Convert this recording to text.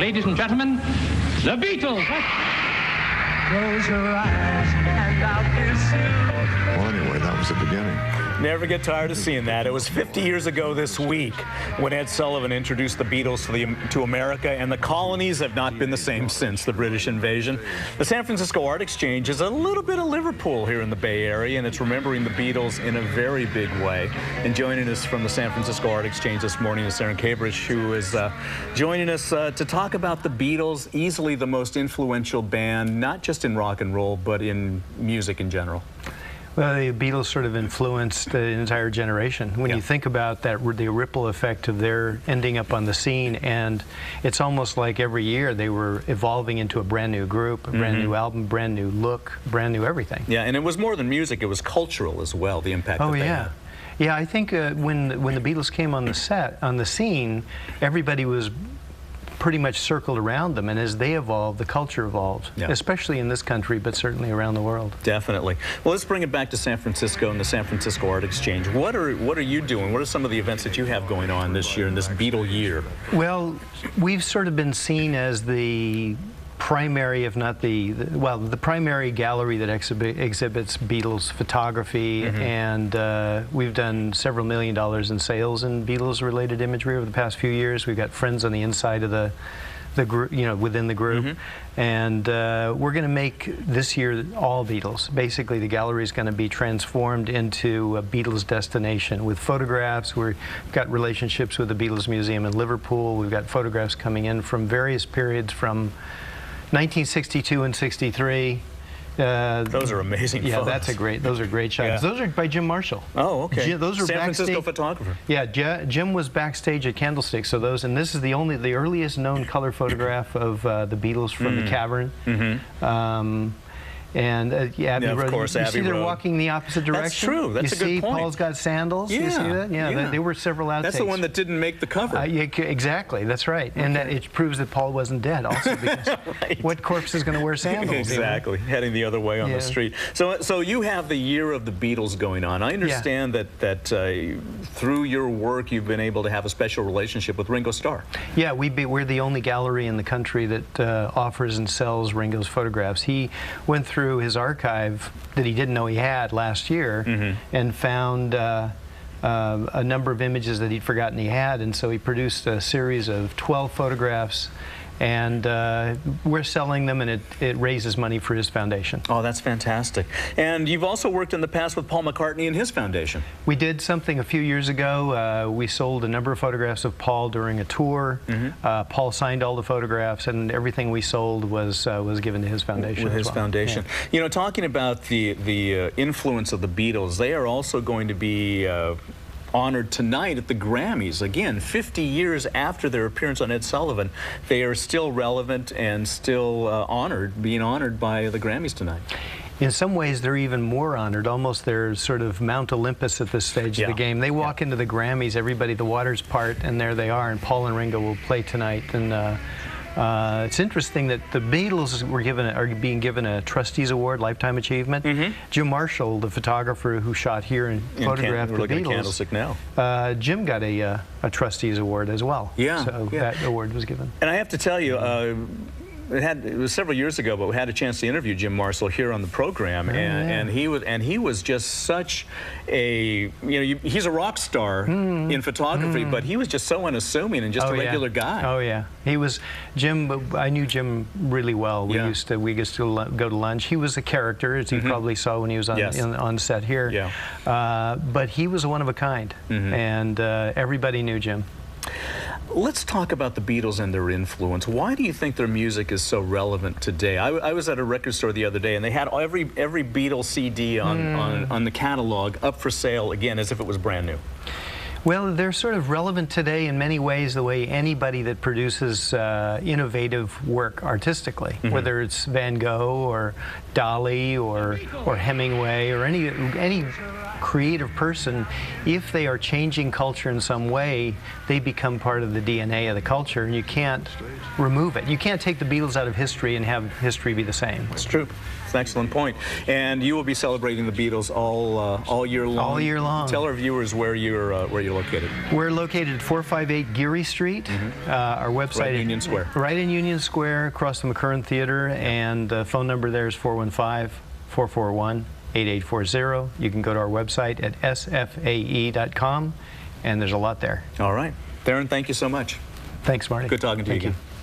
Ladies and gentlemen, the Beatles. Close your eyes and I'll kiss you. Well, anyway, that was the beginning. Never get tired of seeing that. It was 50 years ago this week when Ed Sullivan introduced the Beatles to America, and the colonies have not been the same since the British invasion. The San Francisco Art Exchange is a little bit of Liverpool here in the Bay Area, and it's remembering the Beatles in a very big way. And joining us from the San Francisco Art Exchange this morning is Sarah Cabrish, who is joining us to talk about the Beatles, easily the most influential band, not just in rock and roll, but in music in general. Well, the Beatles sort of influenced an entire generation. When you think about that, the ripple effect of their ending up on the scene, and it's almost like every year they were evolving into a brand new group, a brand new album, brand new look, brand new everything. Yeah, and it was more than music, it was cultural as well, the impact that they had. Yeah, I think when the Beatles came on the scene, everybody was pretty much circled around them, and as they evolved, the culture evolved, especially in this country, but certainly around the world. Definitely. Well, let's bring it back to San Francisco and the San Francisco Art Exchange. What are you doing? What are some of the events that you have going on this year, in this Beatle year? Well, we've sort of been seen as the primary, if not the primary gallery that exhibits Beatles photography, and we've done several $1 million in sales in Beatles-related imagery over the past few years. We've got friends on the inside of the group, within the group, and we're going to make this year all Beatles. Basically, the gallery is going to be transformed into a Beatles destination with photographs. We've got relationships with the Beatles Museum in Liverpool. We've got photographs coming in from various periods from 1962 and 63. Those are amazing photos. Those are great shots. Those are by Jim Marshall. Oh, okay. Those are San backstage. Francisco photographer. Yeah, Jim was backstage at Candlestick, so and this is the earliest known color photograph of the Beatles from the cavern. And Abbey Road. Of course, you see they're walking the opposite direction. That's true. That's a good point. You see Paul's got sandals. Yeah. You see that? Yeah. There were several outtakes. That's the one that didn't make the cover. Exactly. That's right. Okay. And that it proves that Paul wasn't dead also, because what corpse is going to wear sandals? Exactly. Heading the other way on the street. So you have the year of the Beatles going on. I understand that through your work you've been able to have a special relationship with Ringo Starr. Yeah, we're the only gallery in the country that offers and sells Ringo's photographs. He went through his archive that he didn't know he had last year and found a number of images that he'd forgotten he had, and so he produced a series of 12 photographs, and we're selling them, and it raises money for his foundation. Oh, that's fantastic. And you've also worked in the past with Paul McCartney and his foundation. We did something a few years ago. We sold a number of photographs of Paul during a tour. Paul signed all the photographs, and everything we sold was given to his foundation. With his foundation. Yeah. You know, talking about the influence of the Beatles, they are also going to be honored tonight at the Grammys. Again, 50 years after their appearance on Ed Sullivan, they are still relevant and still being honored by the Grammys tonight. In some ways, they're even more honored. Almost they're sort of Mount Olympus at this stage of the game. They walk into the Grammys, everybody, the waters part, and there they are, and Paul and Ringo will play tonight. And it's interesting that the Beatles are being given a Trustees Award, Lifetime Achievement. Jim Marshall, the photographer who shot here and photographed the Beatles, Candlestick now. Jim got a Trustees Award as well. So that award was given. And I have to tell you, it was several years ago, but we had a chance to interview Jim Marshall here on the program, and he was just such a he's a rock star in photography, but he was just so unassuming and just a regular guy. Oh yeah, he was Jim. I knew Jim really well. We used to go to lunch. He was a character, as you probably saw when he was on set here. But he was one of a kind, and everybody knew Jim. Let's talk about the Beatles and their influence. Why do you think their music is so relevant today? I was at a record store the other day, and they had every Beatles CD on the catalog up for sale again, as if it was brand new. Well, they're sort of relevant today in many ways, the way anybody that produces innovative work artistically, whether it's Van Gogh or Dali or Hemingway or any creative person, if they are changing culture in some way, they become part of the DNA of the culture, and you can't remove it. You can't take the Beatles out of history and have history be the same. That's true. That's an excellent point. And you will be celebrating the Beatles all year long. All year long. Tell our viewers where you're you located? We're located at 458 Geary Street. Our website Right in is Union Square. Right in Union Square, across the McCurran Theater, and the phone number there is 415-441-8840. You can go to our website at sfae.com, and there's a lot there. All right. Theron, thank you so much. Thanks, Marty. Good talking to you Thank again. you.